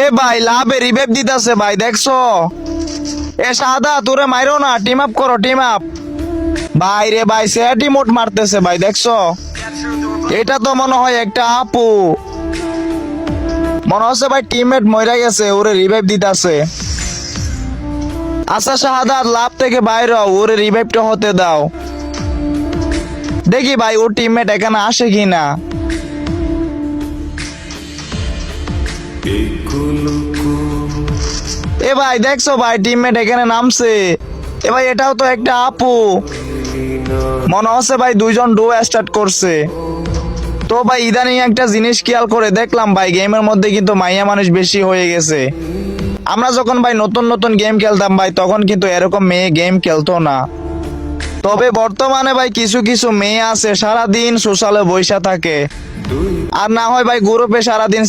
এ ভাই লাভে রিভাইভ দিতেছে ভাই, দেখছো? এ সাদা তোরে মাইরো না, টিম আপ করো, টিম আপ। ভাই রে ভাই, সেটি মোট মারতেছে ভাই, দেখছো? এটা তো মনে হয় একটা আপু, মনে হচ্ছে ভাই টিমমেট মরে গেছে, ওরে রিভাইভ দিতেছে। আচ্ছা শাহাদাত, লাভ থেকে বাইরে হও, ওরে রিভাইভটা হতে দাও। দেখি ভাই ওর টিমমেট এখানে আসে কিনা। এ ভাই দেখছো ভাই, টিমমেট এখানে নামছে। এ ভাই এটাও তো একটা আপু, মনে হচ্ছে ভাই দুইজন ডো স্টার্ট করছে। তো ভাই ইদানিং একটা জিনিস খেয়াল করে দেখলাম ভাই, গেমের মধ্যে কিন্তু মাইয়া মানুষ বেশি হয়ে গেছে। আমরা যখন ভাই নতুন নতুন গেম খেলতাম ভাই, তখন কিন্তু এরকম মেয়ে গেম খেলতো না। তবে বর্তমানে ভাই কিছু কিছু মেয়ে আছে সারাদিন সোশ্যালে বইসা থাকে, আর না হয় ভাই গ্রুপে সারাদিন